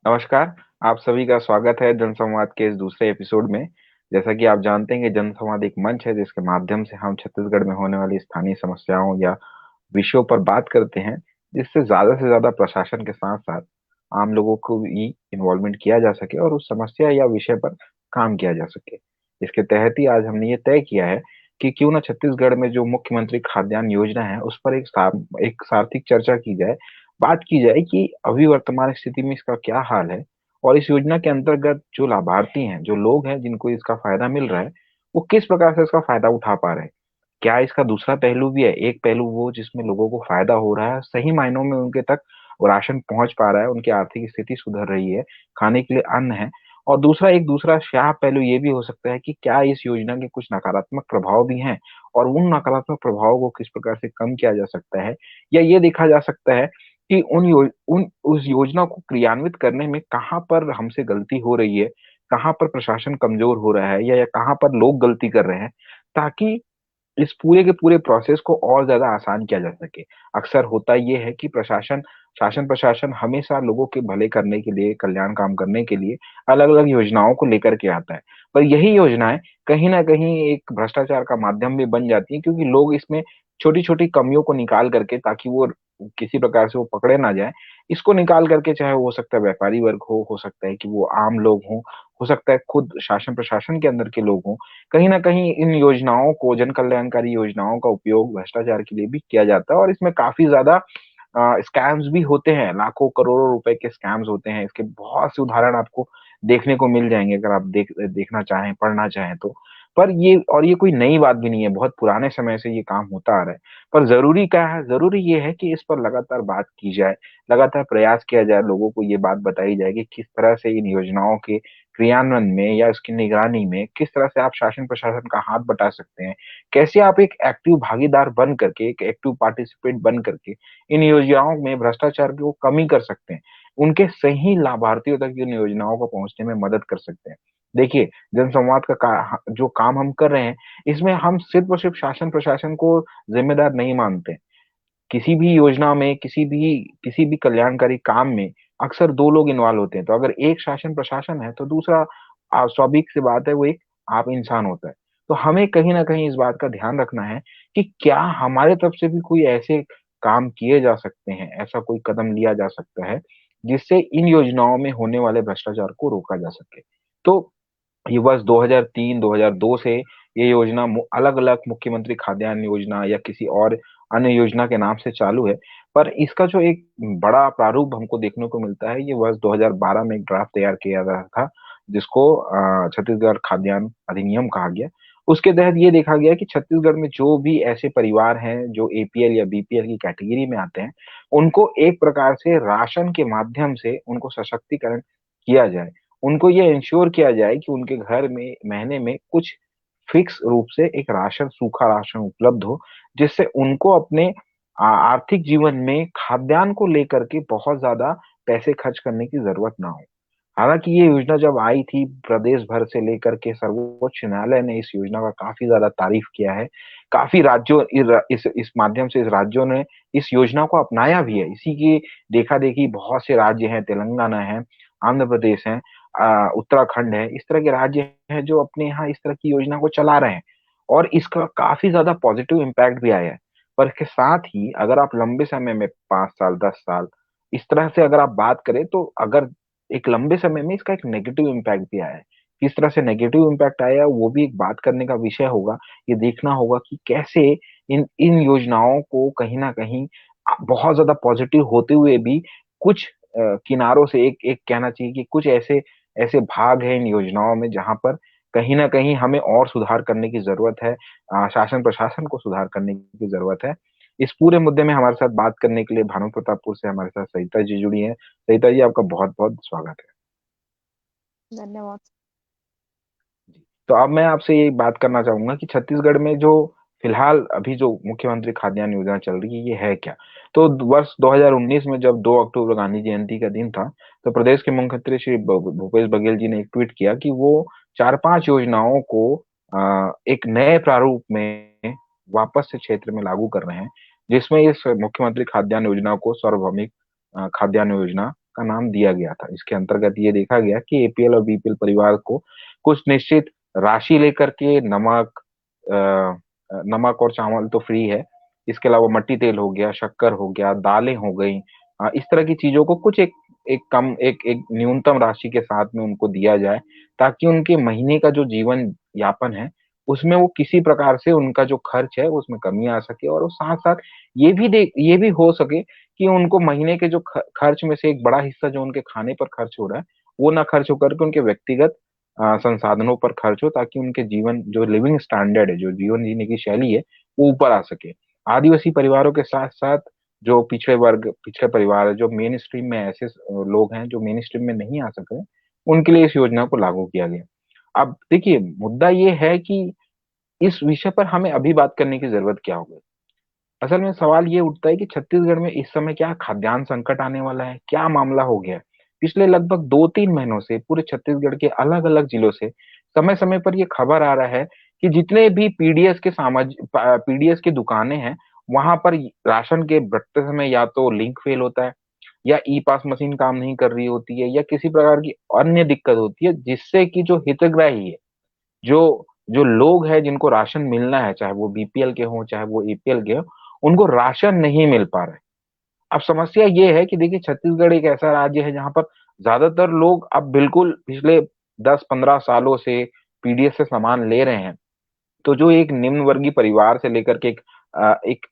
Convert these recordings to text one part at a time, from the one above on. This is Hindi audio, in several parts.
नमस्कार। आप सभी का स्वागत है जनसंवाद के इस दूसरे एपिसोड में। जैसा कि आप जानते हैं कि जनसंवाद एक मंच है जिसके माध्यम से हम छत्तीसगढ़ में होने वाली स्थानीय समस्याओं या विषयों पर बात करते हैं, जिससे ज्यादा से ज्यादा प्रशासन के साथ साथ आम लोगों को भी इन्वॉल्वमेंट किया जा सके और उस समस्या या विषय पर काम किया जा सके। इसके तहत ही आज हमने ये तय किया है कि क्यों ना छत्तीसगढ़ में जो मुख्यमंत्री खाद्यान्न योजना है उस पर एक सार्थक चर्चा की जाए। बात की जाए कि अभी वर्तमान स्थिति में इसका क्या हाल है और इस योजना के अंतर्गत जो लाभार्थी हैं, जो लोग हैं जिनको इसका फायदा मिल रहा है, वो किस प्रकार से इसका फायदा उठा पा रहे हैं। क्या इसका दूसरा पहलू भी है? एक पहलू वो जिसमें लोगों को फायदा हो रहा है, सही मायनों में उनके तक वो राशन पहुंच पा रहा है, उनकी आर्थिक स्थिति सुधर रही है, खाने के लिए अन्न है। और दूसरा शाह पहलू ये भी हो सकता है कि क्या इस योजना के कुछ नकारात्मक प्रभाव भी हैं और उन नकारात्मक प्रभावों को किस प्रकार से कम किया जा सकता है, या ये देखा जा सकता है कि उन उस योजना को क्रियान्वित करने में कहाँ पर हमसे गलती हो रही है, कहाँ पर प्रशासन कमजोर हो रहा है, या कहाँ पर लोग गलती कर रहे हैं, ताकि इस पूरे के पूरे प्रोसेस को और ज्यादा आसान किया जा सके। अक्सर होता ये है कि शासन प्रशासन हमेशा लोगों के भले करने के लिए, कल्याण काम करने के लिए अलग अलग योजनाओं को लेकर के आता है, पर यही योजनाएं कहीं ना कहीं एक भ्रष्टाचार का माध्यम भी बन जाती है, क्योंकि लोग इसमें छोटी छोटी कमियों को निकाल करके, ताकि वो किसी प्रकार से वो पकड़े ना जाए, इसको निकाल करके, चाहे वो हो सकता है व्यापारी वर्ग हो सकता है कि वो आम लोग हो सकता है खुद शासन प्रशासन के अंदर के लोग हों, कहीं न कहीं इन योजनाओं को, जन कल्याणकारी योजनाओं का उपयोग भ्रष्टाचार के लिए भी किया जाता है और इसमें काफ़ी ज़्यादा स्कैम्स भी होते हैं, लाखों करोड़ों रुपए के स्कैम्स होते हैं। इसके बहुत से उदाहरण आपको देखने को मिल जाएँगे अगर आप देखना चाहें, पढ़ना चाहें तो। पर ये कोई नई बात भी नहीं है, बहुत पुराने समय से ये काम होता आ रहा है। पर ज़रूरी क्या है? ज़रूरी ये है कि इस पर लगातार बात की जाए, लगातार प्रयास किया जाए, लोगों को ये बात बताई जाए कि किस तरह से इन योजनाओं के क्रियान्वयन में या उसकी निगरानी में किस तरह से आप शासन प्रशासन का हाथ बटा सकते हैं। कैसे आप एक एक्टिव भागीदार बन करके, एक एक्टिव पार्टिसिपेंट बन करके इन योजनाओं में भ्रष्टाचार को कमी कर सकते हैं। उनके सही लाभार्थियों तक इन योजनाओं को पहुँचने में मदद कर सकते हैं। देखिए, जनसंवाद जो काम हम कर रहे हैं, इसमें हम सिर्फ़ और सिर्फ़ शासन प्रशासन को ज़िम्मेदार नहीं मानते। किसी भी योजना में, किसी भी कल्याणकारी काम में अक्सर 2 लोग इन्वॉल्व होते हैं। तो अगर एक शासन प्रशासन है, तो दूसरा स्वाभाविक सी बात है, वो एक आप इंसान होता है। तो हमें कहीं न कहीं इस बात का ध्यान रखना है कि क्या हमारे तरफ से भी कोई ऐसे काम किए जा सकते हैं, ऐसा कोई कदम लिया जा सकता है, जिससे इन योजनाओं में होने वाले भ्रष्टाचार को रोका जा सके। तो ये वर्ष 2003, 2002 से ये योजना अलग-अलग मुख्यमंत्री खाद्यान्न योजना या किसी और अन्य योजना के नाम से चालू है। पर इसका जो एक बड़ा प्रारूप हमको देखने को मिलता है, ये वर्ष 2012 में एक ड्राफ्ट तैयार किया गया था, जिसको छत्तीसगढ़ खाद्यान्न अधिनियम कहा गया। उसके तहत ये देखा गया कि छत्तीसगढ़ में जो भी ऐसे परिवार हैं, जो एपीएल या बीपीएल की कैटेगरी में आते हैं, उनको एक प्रकार से राशन के माध्यम से उनको सशक्तिकरण किया जाए। उनको ये इंश्योर किया जाए कि उनके घर में महीने में कुछ फिक्स रूप से एक राशन, सूखा राशन उपलब्ध हो, जिससे उनको अपने आर्थिक जीवन में खाद्यान्न को लेकर के बहुत ज़्यादा पैसे खर्च करने की ज़रूरत ना हो। हालाँकि ये योजना जब आई थी, प्रदेश भर से लेकर के सर्वोच्च न्यायालय ने इस योजना का काफ़ी ज़्यादा तारीफ़ किया है। काफ़ी राज्यों इस माध्यम से इस राज्यों ने इस योजना को अपनाया भी है। इसी की देखा-देखी बहुत से राज्य हैं, तेलंगाना है, आंध्र प्रदेश है, उत्तराखंड है, इस तरह के राज्य हैं जो अपने यहाँ इस तरह की योजना को चला रहे हैं और इसका काफ़ी ज़्यादा पॉज़िटिव इम्पैक्ट भी आया है। पर इसके साथ ही अगर आप लंबे समय में 5 साल, 10 साल इस तरह से अगर आप बात करें, तो अगर एक लंबे समय में इसका एक नेगेटिव इम्पैक्ट भी आया है। किस तरह से नेगेटिव इम्पैक्ट आया है, वो भी एक बात करने का विषय होगा। ये देखना होगा कि कैसे इन इन योजनाओं को कहीं न कहीं बहुत ज़्यादा पॉज़िटिव होते हुए भी कुछ किनारों से एक एक कहना चाहिए कि कुछ ऐसे ऐसे भाग हैं इन योजनाओं में जहाँ पर कहीं न कहीं हमें और सुधार करने की ज़रूरत है। शासन-प्रशासन को सुधार करने की ज़रूरत है। इस पूरे मुद्दे में हमारे साथ बात करने के लिए भानु प्रतापपुर से हमारे साथ सरिता जी जुड़ी हैं। सरिता जी, आपका बहुत-बहुत स्वागत है। धन्यवाद। जी। तो अब मैं आपसे ये बात करना चाहूँगा कि छत्तीसगढ़ में जो फिलहाल अभी जो मुख्यमंत्री खाद्यान्न योजना चल रही है, ये है क्या? तो वर्ष 2019 में जब 2 अक्टूबर गांधी जयंती का दिन था, तो प्रदेश के मुख्यमंत्री श्री भूपेश बघेल जी ने एक ट्वीट किया कि वो 4-5 योजनाओं को एक नए प्रारूप में वापस से क्षेत्र में लागू कर रहे हैं, जिसमें इस मुख्यमंत्री खाद्यान्न योजना को सार्वभौमिक खाद्यान्न योजना का नाम दिया गया था। इसके अंतर्गत ये देखा गया कि एपीएल और बीपीएल परिवार को कुछ निश्चित राशि लेकर के नमक और चावल तो फ्री है, इसके अलावा मट्टी तेल हो गया, शक्कर हो गया, दालें हो गई, इस तरह की चीजों को कुछ एक एक कम एक एक न्यूनतम राशि के साथ में उनको दिया जाए, ताकि उनके महीने का जो जीवन यापन है उसमें वो किसी प्रकार से उनका जो खर्च है उसमें कमी आ सके, और साथ साथ ये भी हो सके कि उनको महीने के जो खर्च में से एक बड़ा हिस्सा जो उनके खाने पर खर्च हो रहा है वो ना खर्च होकर के उनके व्यक्तिगत संसाधनों पर खर्च हो, ताकि उनके जीवन जो लिविंग स्टैंडर्ड है, जो जीवन जीने की शैली है, वो ऊपर आ सके। आदिवासी परिवारों के साथ साथ जो पिछड़े परिवार है, जो मेन स्ट्रीम में ऐसे लोग हैं जो मेन स्ट्रीम में नहीं आ सक रहे, उनके लिए इस योजना को लागू किया गया। अब देखिए, मुद्दा ये है कि इस विषय पर हमें अभी बात करने की जरूरत क्या होगी। असल में सवाल ये उठता है कि छत्तीसगढ़ में इस समय क्या खाद्यान्न संकट आने वाला है, क्या मामला हो गया है। पिछले लगभग 2-3 महीनों से पूरे छत्तीसगढ़ के अलग अलग जिलों से समय समय पर ये खबर आ रहा है कि जितने भी पीडीएस की दुकानें हैं, वहां पर राशन के बंटते समय या तो लिंक फेल होता है, या ई पास मशीन काम नहीं कर रही होती है, या किसी प्रकार की अन्य दिक्कत होती है, जिससे कि जो हितग्राही है, जो जो लोग हैं जिनको राशन मिलना है, चाहे वो बीपीएल के हों चाहे वो एपीएल के हों, उनको राशन नहीं मिल पा रहा है। अब समस्या ये है कि देखिए, छत्तीसगढ़ एक ऐसा राज्य है जहां पर ज्यादातर लोग अब बिल्कुल पिछले 10-15 सालों से पीडीएस से सामान ले रहे हैं। तो जो एक निम्न वर्गीय परिवार से लेकर के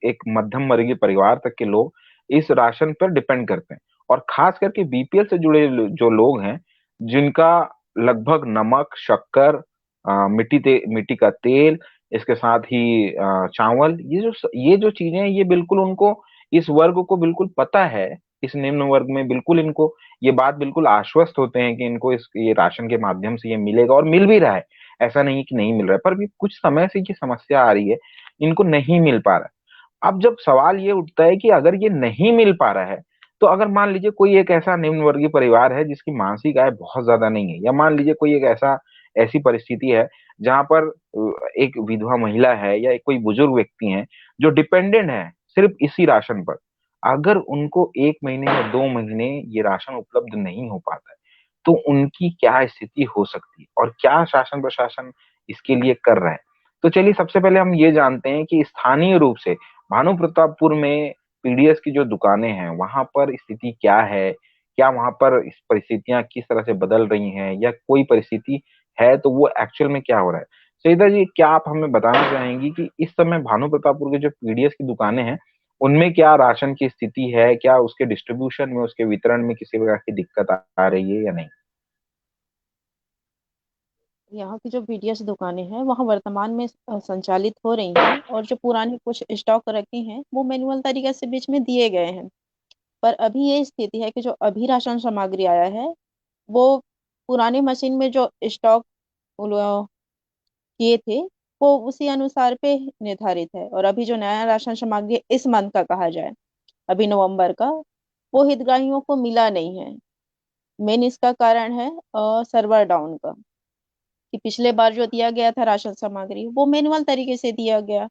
एक मध्यम वर्गीय परिवार तक के लोग इस राशन पर डिपेंड करते हैं, और खास करके बीपीएल से जुड़े जो लोग हैं, जिनका लगभग नमक, शक्कर, मिट्टी का तेल, इसके साथ ही चावल, ये जो चीजें हैं, ये बिल्कुल उनको, इस वर्ग को बिल्कुल पता है। इस निम्न वर्ग में बिल्कुल इनको ये बात बिल्कुल आश्वस्त होते हैं कि इनको इस ये राशन के माध्यम से ये मिलेगा, और मिल भी रहा है। ऐसा नहीं कि नहीं मिल रहा है, पर भी कुछ समय से ये समस्या आ रही है, इनको नहीं मिल पा रहा है। अब जब सवाल ये उठता है कि अगर ये नहीं मिल पा रहा है, तो अगर मान लीजिए कोई एक ऐसा निम्न वर्गीय परिवार है जिसकी मासिक आय बहुत ज्यादा नहीं है, या मान लीजिए कोई एक ऐसी परिस्थिति है जहां पर एक विधवा महिला है या एक कोई बुजुर्ग व्यक्ति है जो डिपेंडेंट है सिर्फ इसी राशन पर, अगर उनको 1 महीने या 2 महीने ये राशन उपलब्ध नहीं हो पाता है, तो उनकी क्या स्थिति हो सकती है और क्या शासन प्रशासन इसके लिए कर रहा है। तो चलिए, सबसे पहले हम ये जानते हैं कि स्थानीय रूप से भानु प्रतापपुर में पीडीएस की जो दुकानें हैं वहां पर स्थिति क्या है, क्या वहां पर इस परिस्थितियां किस तरह से बदल रही हैं, या कोई परिस्थिति है तो वो एक्चुअल में क्या हो रहा है। सईदा जी, क्या आप हमें बताना चाहेंगी कि इस समय भानु प्रतापपुर के जो पीडीएस की दुकानें हैं उनमें क्या राशन की स्थिति है, क्या उसके डिस्ट्रीब्यूशन में, उसके वितरण में किसी प्रकार की दिक्कत आ रही है या नहीं। यहाँ की जो बीडीएस दुकानें हैं वहाँ वर्तमान में संचालित हो रही हैं, और जो पुरानी कुछ स्टॉक रखे हैं वो मैनुअल तरीके से बीच में दिए गए हैं। पर अभी ये स्थिति है कि जो अभी राशन सामग्री आया है वो पुरानी मशीन में जो स्टॉक किए थे वो उसी अनुसार पे निर्धारित है, और अभी जो नया राशन सामग्री इस मंथ का कहा जाए, अभी नवंबर का, वो हितग्राहियों को मिला नहीं है। मेन इसका कारण है सर्वर डाउन का, कि पिछले बार जो दिया गया था राशन सामग्री वो मैनुअल तरीके से दिया गया,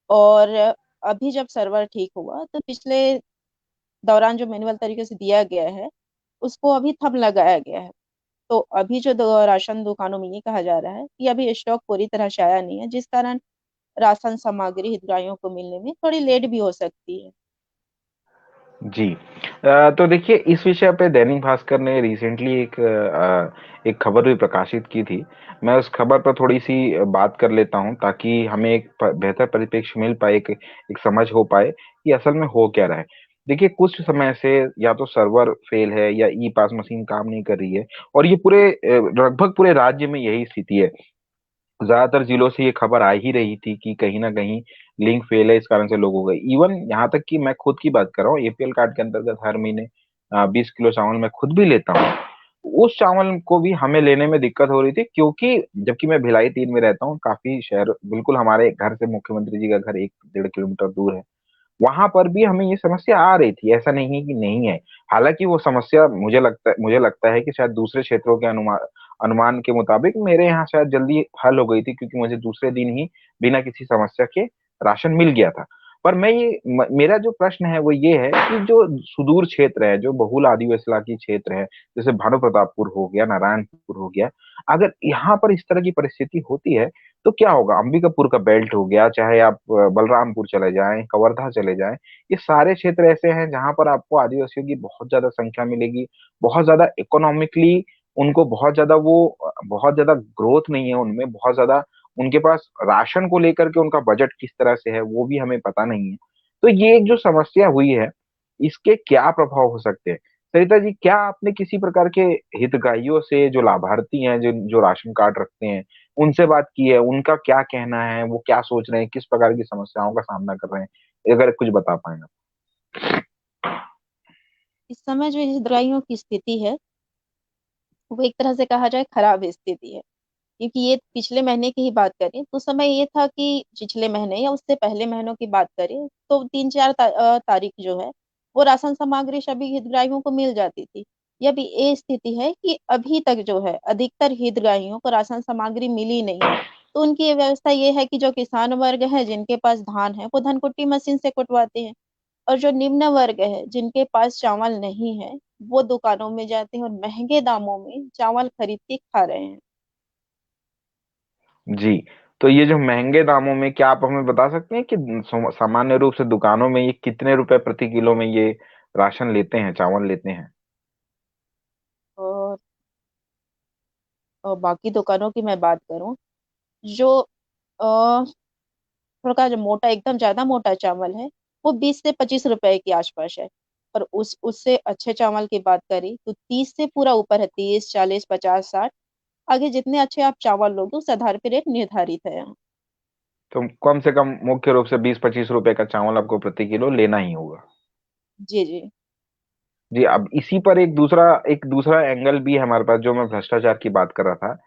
और अभी जब सर्वर ठीक हुआ तो पिछले दौरान जो मैनुअल तरीके से दिया गया है उसको अभी थंब लगाया गया है। तो अभी जो राशन दुकानों में ये कहा जा रहा है कि अभी स्टॉक पूरी तरह से आया नहीं है, जिस कारण राशन सामग्री हितग्राहियों को मिलने में थोड़ी लेट भी हो सकती है। जी। तो देखिए, इस विषय पे दैनिक भास्कर ने रिसेंटली एक खबर भी प्रकाशित की थी। मैं उस खबर पर थोड़ी सी बात कर लेता हूं, ताकि हमें एक बेहतर परिप्रेक्ष्य मिल पाए, एक समझ हो पाए कि असल में हो क्या रहा है। देखिए, कुछ समय से या तो सर्वर फेल है या ई पास मशीन काम नहीं कर रही है, और ये लगभग पूरे राज्य में यही स्थिति है। ज्यादातर जिलों से ये खबर आ ही रही थी कि कहीं ना कहीं लिंक फेल है, इस कारण से लोग हो गए। इवन यहाँ तक कि मैं खुद की बात कर रहा हूँ, एपीएल कार्ड के अंतर्गत हर महीने 20 किलो चावल मैं खुद भी लेता हूँ। उस चावल को भी हमें लेने में दिक्कत हो रही थी, क्योंकि जबकि मैं भिलाई 3 में रहता हूँ, काफी शहर बिल्कुल हमारे घर से मुख्यमंत्री जी का घर 1-1.5 किलोमीटर दूर है। वहां पर भी हमें ये समस्या आ रही थी, ऐसा नहीं है कि नहीं है। हालांकि वो समस्या मुझे लगता है कि शायद दूसरे क्षेत्रों के अनुमान अनुमान के मुताबिक मेरे यहाँ शायद जल्दी हल हो गई थी, क्योंकि मुझे दूसरे दिन ही बिना किसी समस्या के राशन मिल गया था। पर मैं मेरा जो प्रश्न है वो ये है कि जो सुदूर क्षेत्र है, जो बहुल आदिवासी इलाके क्षेत्र है, जैसे भानु प्रतापपुर हो गया, नारायणपुर हो गया, अगर यहाँ पर इस तरह की परिस्थिति होती है तो क्या होगा? अंबिकापुर का बेल्ट हो गया, चाहे आप बलरामपुर चले जाएं, कवर्धा चले जाएं, ये सारे क्षेत्र ऐसे हैं जहां पर आपको आदिवासियों की बहुत ज्यादा संख्या मिलेगी, बहुत ज्यादा इकोनॉमिकली उनको बहुत ज्यादा ग्रोथ नहीं है उनमें, बहुत ज्यादा उनके पास राशन को लेकर के उनका बजट किस तरह से है वो भी हमें पता नहीं है। तो ये एक जो समस्या हुई है, इसके क्या प्रभाव हो सकते हैं? सरिता जी, क्या आपने किसी प्रकार के हितग्राहियों से, जो लाभार्थी हैं, जो जो राशन कार्ड रखते हैं, उनसे बात की है? उनका क्या कहना है, वो क्या सोच रहे हैं, किस प्रकार की समस्याओं का सामना कर रहे हैं, अगर कुछ बता पाए आप। इस समय जो हितग्राहियों की स्थिति है वो एक तरह से कहा जाए खराब स्थिति है। क्योंकि ये पिछले महीने की ही बात करें तो समय ये था कि पिछले महीने या उससे पहले महीनों की बात करें तो 3-4 तारीख जो है वो राशन सामग्री सभी हितग्राहियों को मिल जाती थी। यह भी ये स्थिति है कि अभी तक जो है अधिकतर हितग्राहियों को राशन सामग्री मिली नहीं है। तो उनकी ये व्यवस्था ये है कि जो किसान वर्ग है जिनके पास धान है वो धन कुट्टी मशीन से कुटवाते हैं, और जो निम्न वर्ग है जिनके पास चावल नहीं है वो दुकानों में जाते हैं और महंगे दामों में चावल खरीद के खा रहे हैं। जी, तो ये जो महंगे दामों में, क्या आप हमें बता सकते हैं कि सामान्य रूप से दुकानों में ये कितने रुपए प्रति किलो में ये राशन लेते हैं, चावल लेते हैं? और, और बाकी दुकानों की मैं बात करूं, जो अ, थोड़ा जो मोटा एकदम ज्यादा मोटा चावल है वो 20 से 25 रुपए के आसपास है। और उस उससे अच्छे चावल की बात करें तो 30 से पूरा ऊपर है, 30, 40, 50, 60। आगे जितने अच्छे आप चावल लोगे उस आधार पे रेट निर्धारित है यहाँ। तो कम से कम मुख्य रूप से 20-25 रुपए का चावल आपको प्रति किलो लेना ही होगा। जी जी। जी, अब इसी पर एक दूसरा एंगल भी है हमारे पास, जो मैं भ्रष्टाचार की बात कर रहा था।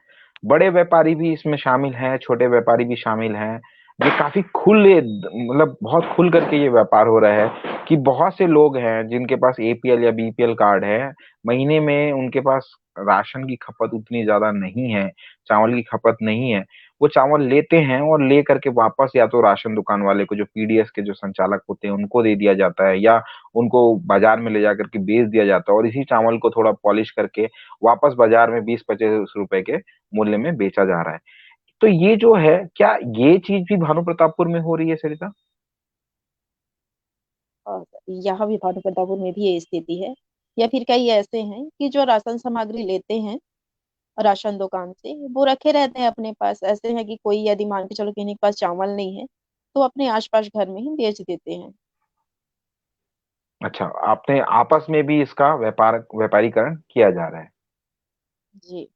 बड़े व्यापारी भी इसमें शामिल हैं, छोटे व्यापारी भी शामिल हैं। ये काफी खुले, मतलब बहुत खुल करके ये व्यापार हो रहा है कि बहुत से लोग हैं जिनके पास एपीएल या बीपीएल कार्ड है, महीने में उनके पास राशन की खपत उतनी ज्यादा नहीं है, चावल की खपत नहीं है। वो चावल लेते हैं और ले करके वापस या तो राशन दुकान वाले को, जो पीडीएस के जो संचालक होते हैं, उनको दे दिया जाता है, या उनको बाजार में ले जाकर के बेच दिया जाता है, और इसी चावल को थोड़ा पॉलिश करके वापस बाजार में 20-25 रुपए के मूल्य में बेचा जा रहा है। तो ये जो है, क्या ये चीज भी भानु प्रतापपुर में हो रही है सरिता? और यहाँ भी भानु प्रतापपुर में भी ये स्थिति है। या फिर कई ऐसे हैं कि जो राशन सामग्री लेते हैं राशन दुकान से वो रखे रहते हैं अपने पास। ऐसे हैं कि कोई यदि मान के चलो किन्हीं के पास चावल नहीं है तो अपने आसपास घर में ही बेच देते हैं। अच्छा, आपने आपस में भी इसका व्यापारीकरण किया जा रहा है। जी।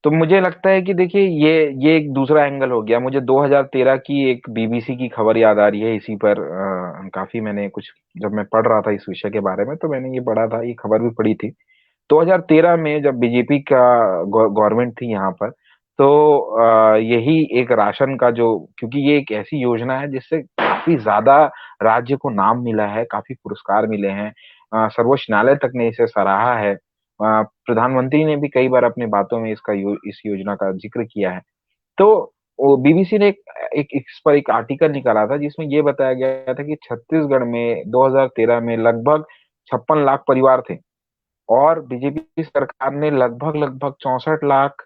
तो मुझे लगता है कि देखिए, ये एक दूसरा एंगल हो गया। मुझे 2013 की एक बीबीसी की खबर याद आ रही है इसी पर। काफी मैंने कुछ, जब मैं पढ़ रहा था इस विषय के बारे में, तो मैंने ये पढ़ा था, ये खबर भी पढ़ी थी। 2013 में जब बीजेपी का गवर्नमेंट थी यहाँ पर, तो यही एक राशन का जो, क्योंकि ये एक ऐसी योजना है जिससे काफी ज्यादा राज्य को नाम मिला है, काफी पुरस्कार मिले हैं, सर्वोच्च न्यायालय तक ने इसे सराहा है, प्रधानमंत्री ने भी कई बार अपनी बातों में इस योजना का जिक्र किया है। तो बीबीसी ने इस पर एक आर्टिकल निकाला था जिसमें ये बताया गया था कि छत्तीसगढ़ में 2013 में लगभग 56 लाख परिवार थे, और बीजेपी सरकार ने लगभग लगभग 64 लाख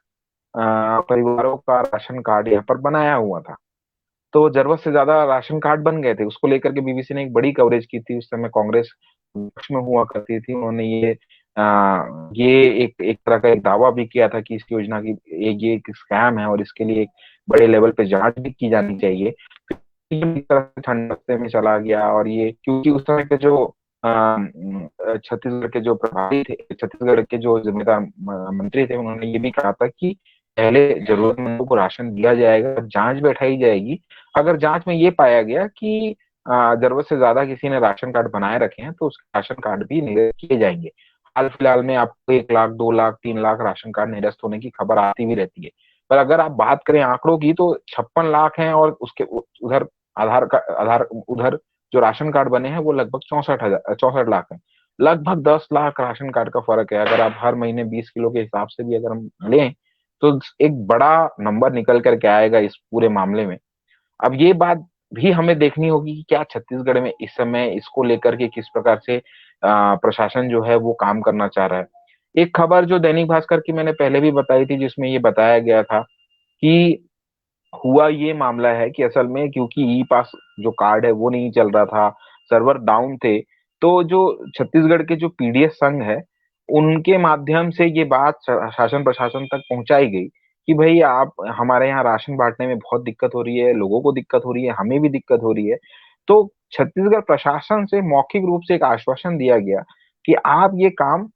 परिवारों का राशन कार्ड यहाँ पर बनाया हुआ था। तो जरूरत से ज्यादा राशन कार्ड बन गए थे, उसको लेकर के बीबीसी ने एक बड़ी कवरेज की थी। उस समय कांग्रेस पक्ष में हुआ करती थी, उन्होंने ये एक एक तरह का एक दावा भी किया था कि इस योजना की ये एक स्कैम है, और इसके लिए एक बड़े लेवल पे जांच भी की जानी चाहिए। फिर इस तरह से ठंडे रास्ते में चला गया, और ये क्योंकि उस समय के जो छत्तीसगढ़ के जो प्रभारी थे, छत्तीसगढ़ के जो जिम्मेदार मंत्री थे, उन्होंने ये भी कहा था कि पहले जरूरतमंदों को राशन दिया जाएगा, जांच बैठाई जाएगी। अगर जांच में ये पाया गया कि जरूरत से ज्यादा किसी ने राशन कार्ड बनाए रखे हैं, तो उसके राशन कार्ड भी निरस्त किए जाएंगे। हाल फिलहाल में आपको 1 लाख, 2 लाख, 3 लाख राशन कार्ड निरस्त होने की खबर आती भी रहती है। पर अगर आप बात करें आंकड़ों की, तो 56 लाख हैं, और उसके उधर आधार उधर जो राशन कार्ड बने हैं वो लगभग 64 लाख है। लगभग 10 लाख राशन कार्ड का फर्क है। अगर आप हर महीने 20 किलो के हिसाब से भी अगर हम लें, तो एक बड़ा नंबर निकल करके आएगा इस पूरे मामले में। अब ये बात भी हमें देखनी होगी कि क्या छत्तीसगढ़ में इस समय इसको लेकर के किस प्रकार से प्रशासन जो है वो काम करना चाह रहा है। एक खबर जो दैनिक भास्कर की मैंने पहले भी बताई थी, जिसमें ये बताया गया था कि हुआ ये मामला है कि असल में क्योंकि ई पास जो कार्ड है वो नहीं चल रहा था, सर्वर डाउन थे, तो जो छत्तीसगढ़ के जो पीडीएस संघ है उनके माध्यम से ये बात शासन प्रशासन तक पहुंचाई गई कि भाई आप हमारे यहाँ राशन बांटने में बहुत दिक्कत हो रही है, लोगों को दिक्कत हो रही है, हमें भी दिक्कत हो रही है। तो छत्तीसगढ़ प्रशासन से मौखिक रूप से एक आश्वासन दिया गया कि आप ये काम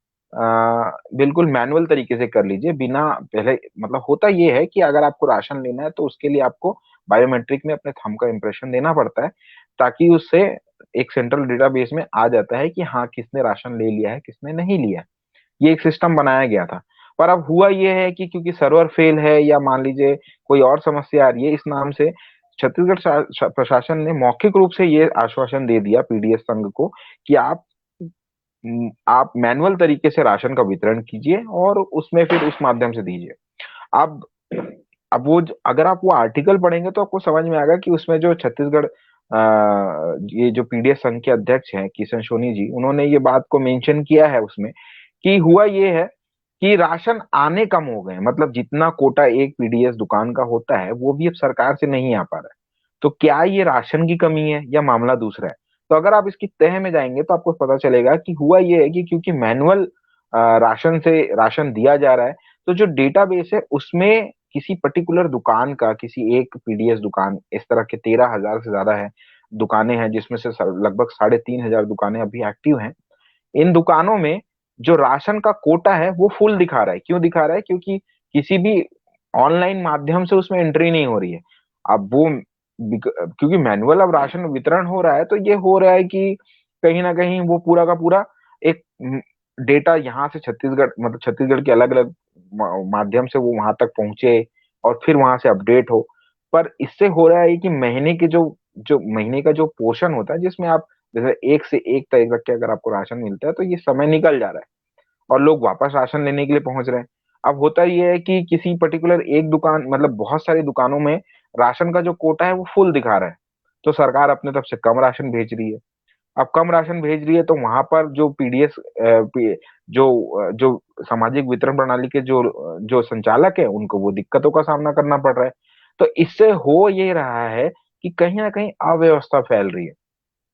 बिल्कुल मैनुअल तरीके से कर लीजिए, बिना पहले, मतलब होता ये है कि अगर आपको राशन लेना है तो उसके लिए आपको बायोमेट्रिक में अपने थंब का इम्प्रेशन देना पड़ता है, ताकि उससे एक सेंट्रल डेटाबेस में आ जाता है कि हाँ किसने राशन ले लिया है किसने नहीं लिया है। ये एक सिस्टम बनाया गया था। पर अब हुआ ये है कि क्योंकि सर्वर फेल है या मान लीजिए कोई और समस्या आ रही है, इस नाम से छत्तीसगढ़ प्रशासन ने मौखिक रूप से ये आश्वासन दे दिया पीडीएस संघ को कि आप मैनुअल तरीके से राशन का वितरण कीजिए और उसमें फिर उस माध्यम से दीजिए। अब अगर आप वो आर्टिकल पढ़ेंगे तो आपको समझ में आएगा कि उसमें जो छत्तीसगढ़ ये जो पीडीएस संघ के अध्यक्ष हैं किशन सोनी जी, उन्होंने ये बात को मेंशन किया है उसमें कि हुआ ये है कि राशन आने कम हो गए, मतलब जितना कोटा एक पीडीएस दुकान का होता है वो भी अब सरकार से नहीं आ पा रहा है। तो क्या ये राशन की कमी है या मामला दूसरा है? तो अगर आप इसकी तह में जाएंगे तो आपको पता चलेगा कि हुआ ये है कि क्योंकि मैनुअल राशन से राशन दिया जा रहा है, तो जो डेटाबेस है उसमें किसी पर्टिकुलर दुकान का, किसी एक पीडीएस दुकान, इस तरह के 13,000 से ज्यादा है दुकानें हैं, जिसमें से लगभग 3,500 दुकानें अभी एक्टिव हैं। इन दुकानों में जो राशन का कोटा है वो फुल दिखा रहा है। क्यों दिखा रहा है? क्योंकि किसी भी ऑनलाइन माध्यम से उसमें एंट्री नहीं हो रही है। अब वो क्योंकि मैनुअल अब राशन वितरण हो रहा है, तो ये हो रहा है कि कहीं ना कहीं वो पूरा का पूरा एक डेटा यहाँ से छत्तीसगढ़, मतलब छत्तीसगढ़ के अलग अलग माध्यम से वो वहां तक पहुंचे और फिर वहां से अपडेट हो। पर इससे हो रहा है कि महीने के जो जो महीने का जो पोर्शन होता है, जिसमें आप जैसे एक से एक तारीख तक के अगर आपको राशन मिलता है, तो ये समय निकल जा रहा है और लोग वापस राशन लेने के लिए पहुंच रहे हैं। अब होता ये है कि किसी पर्टिकुलर एक दुकान, मतलब बहुत सारी दुकानों में राशन का जो कोटा है वो फुल दिखा रहा है, तो सरकार अपने तरफ से कम राशन भेज रही है। अब कम राशन भेज रही है तो वहां पर जो पीडीएस जो सामाजिक वितरण प्रणाली के जो जो संचालक है उनको वो दिक्कतों का सामना करना पड़ रहा है। तो इससे हो ये रहा है कि कहीं ना कहीं अव्यवस्था फैल रही है,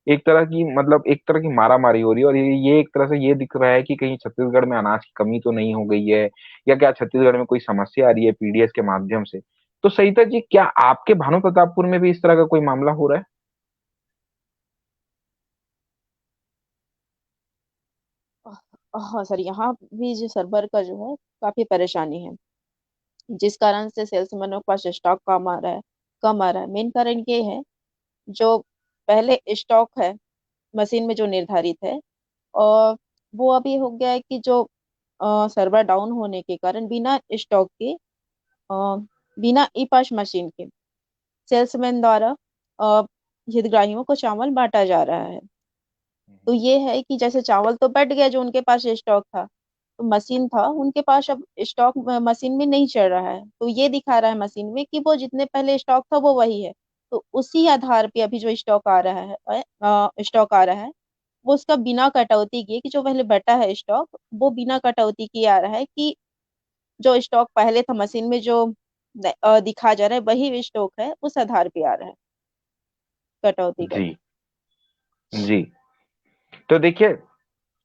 एक तरह की, मतलब एक तरह की मारामारी हो रही है। और ये एक तरह से ये दिख रहा है कि कहीं छत्तीसगढ़ में अनाज की कमी तो नहीं हो गई है, या क्या छत्तीसगढ़ में कोई समस्या आ रही है पीडीएस के माध्यम से। तो सहिता जी, क्या आपके भानु प्रतापपुर में भी इस तरह का कोई मामला हो रहा है? हाँ सर, यहाँ भी जो सर्वर का जो है काफी परेशानी है, जिस कारण से सेल्समैनों के पास स्टॉक कम आ रहा है। मेन कारण ये है, जो पहले स्टॉक है मशीन में जो निर्धारित है, और वो अभी हो गया है कि जो सर्वर डाउन होने के कारण बिना स्टॉक के, अ, बिना ई पास मशीन के सेल्समैन द्वारा अ, हितग्राहियों को चावल बांटा जा रहा है। तो ये है कि जैसे चावल तो बट गया जो उनके पास स्टॉक था, तो मशीन था उनके पास, अब स्टॉक मशीन में नहीं चल रहा है, तो ये दिखा रहा है मशीन में कि वो जितने पहले स्टॉक था वो वही है। तो उसी आधार पे अभी जो स्टॉक आ रहा है, वो उसका बिना कटौती किए, कि जो पहले बटा है स्टॉक वो बिना कटौती किए आ रहा है, कि जो स्टॉक पहले था मशीन में जो दिखा जा रहा है वही स्टॉक है, उस आधार पे आ रहा है कटौती जी करके। जी। तो देखिए,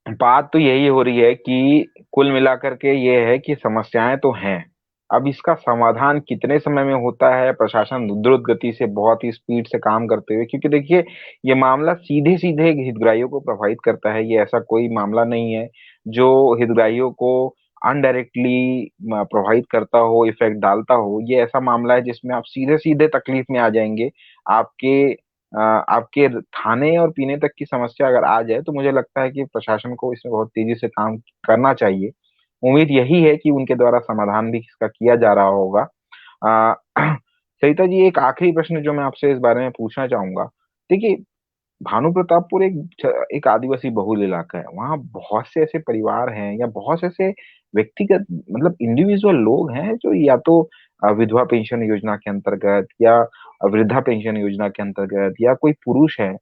बात तो यही हो रही है कि कुल मिलाकर के ये है कि समस्याएं तो हैं। अब इसका समाधान कितने समय में होता है, प्रशासन द्रुत गति से, बहुत ही स्पीड से काम करते हुए, क्योंकि देखिए ये मामला सीधे सीधे हितग्राहियों को प्रभावित करता है। ये ऐसा कोई मामला नहीं है जो हितग्राहियों को अनडायरेक्टली प्रभावित करता हो, इफेक्ट डालता हो। ये ऐसा मामला है जिसमें आप सीधे सीधे तकलीफ में आ जाएंगे। आपके आपके खाने और पीने तक की समस्या अगर आ जाए, तो मुझे लगता है कि प्रशासन को इसमें बहुत तेजी से काम करना चाहिए। उम्मीद यही है कि उनके द्वारा समाधान भी इसका किया जा रहा होगा। अ, सरिता जी, एक आखिरी प्रश्न जो मैं आपसे इस बारे में पूछना चाहूंगा। देखिए, भानु प्रतापपुर एक आदिवासी बहुल इलाका है। वहाँ बहुत से ऐसे परिवार हैं या बहुत से ऐसे व्यक्तिगत मतलब इंडिविजुअल लोग हैं जो या तो विधवा पेंशन योजना के अंतर्गत या वृद्धा पेंशन योजना के अंतर्गत, या कोई पुरुष है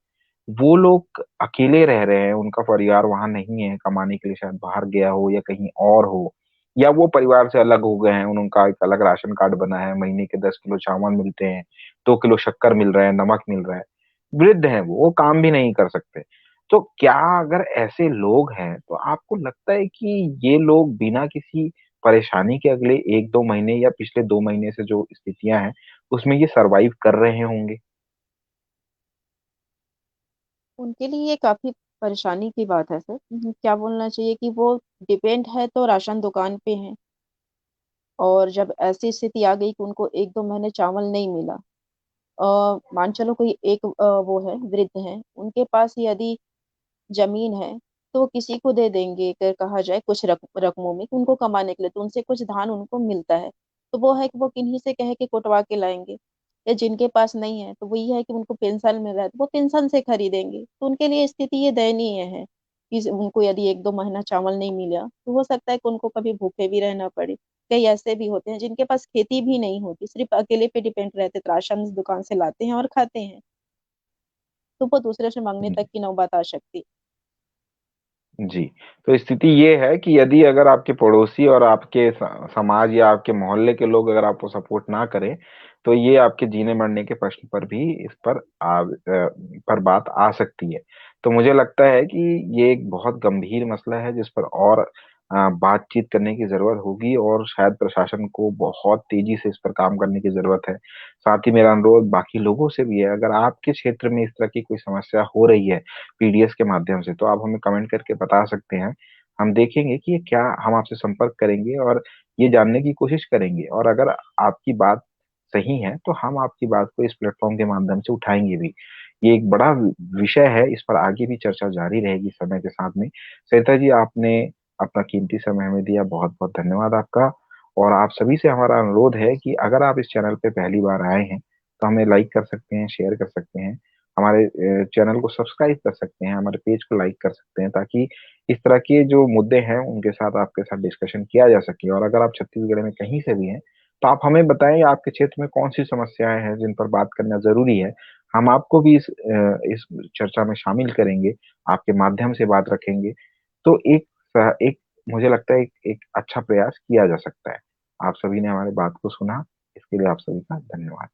वो लोग अकेले रह रहे हैं, उनका परिवार वहां नहीं है कमाने के लिए, शायद बाहर गया हो या कहीं और हो, या वो परिवार से अलग हो गए हैं, उनका एक अलग राशन कार्ड बना है, महीने के 10 किलो चावल मिलते हैं, 2 किलो शक्कर मिल रहा है, नमक मिल रहा है, वृद्ध हैं वो काम भी नहीं कर सकते। तो क्या अगर ऐसे लोग हैं तो आपको लगता है कि ये लोग बिना किसी परेशानी के अगले 1-2 महीने या पिछले 2 महीने से जो स्थितियां हैं उसमें ये सरवाइव कर रहे होंगे? उनके लिए ये काफी परेशानी की बात है सर। क्या बोलना चाहिए कि वो डिपेंड है तो राशन दुकान पे हैं, और जब ऐसी स्थिति आ गई कि उनको 1-2 महीने चावल नहीं मिला, मान चलो कोई एक वो है, वृद्ध है, उनके पास यदि जमीन है तो वो किसी को दे देंगे, अगर कहा जाए कुछ रकमों में कि उनको कमाने के लिए, तो उनसे कुछ धान उनको मिलता है। तो वो है कि वो किन्हीं से कहे कि कुटवा के लाएंगे, या जिनके पास नहीं है तो वही है कि उनको पेंशन मिल रहा है तो वो पेंशन से खरीदेंगे। तो उनके लिए स्थिति ये दयनीय है कि उनको यदि 1-2 महीना चावल नहीं मिला तो हो सकता है कि उनको कभी भूखे भी रहना पड़े। कई ऐसे भी होते हैं जिनके पास खेती भी नहीं होती, सिर्फ अकेले पे डिपेंड रहते, तो राशन दुकान से लाते हैं और खाते हैं, तो वो दूसरे से मांगने तक की नौबत आ सकती है। जी। तो स्थिति ये है कि यदि अगर आपके पड़ोसी और आपके समाज या आपके मोहल्ले के लोग अगर आपको सपोर्ट ना करें, तो ये आपके जीने मरने के प्रश्न पर भी इस पर पर बात आ सकती है। तो मुझे लगता है कि ये एक बहुत गंभीर मसला है जिस पर और बातचीत करने की जरूरत होगी, और शायद प्रशासन को बहुत तेजी से इस पर काम करने की जरूरत है। साथ ही मेरा अनुरोध बाकी लोगों से भी है, अगर आपके क्षेत्र में इस तरह की कोई समस्या हो रही है पीडीएस के माध्यम से, तो आप हमें कमेंट करके बता सकते हैं। हम देखेंगे कि ये क्या, हम आपसे संपर्क करेंगे और ये जानने की कोशिश करेंगे, और अगर आपकी बात सही है तो हम आपकी बात को इस प्लेटफॉर्म के माध्यम से उठाएंगे भी। ये एक बड़ा विषय है, इस पर आगे भी चर्चा जारी रहेगी समय के साथ में। सरिता जी, आपने अपना कीमती समय हमें दिया, बहुत बहुत धन्यवाद आपका। और आप सभी से हमारा अनुरोध है कि अगर आप इस चैनल पे पहली बार आए हैं तो हमें लाइक कर सकते हैं, शेयर कर सकते हैं, हमारे चैनल को सब्सक्राइब कर सकते हैं, हमारे पेज को लाइक कर सकते हैं, ताकि इस तरह के जो मुद्दे हैं उनके साथ आपके साथ डिस्कशन किया जा सके। और अगर आप छत्तीसगढ़ में कहीं से भी हैं तो आप हमें बताएं आपके क्षेत्र में कौन सी समस्याएं हैं जिन पर बात करना जरूरी है। हम आपको भी इस चर्चा में शामिल करेंगे, आपके माध्यम से बात रखेंगे। तो एक मुझे लगता है एक अच्छा प्रयास किया जा सकता है। आप सभी ने हमारी बात को सुना, इसके लिए आप सभी का धन्यवाद।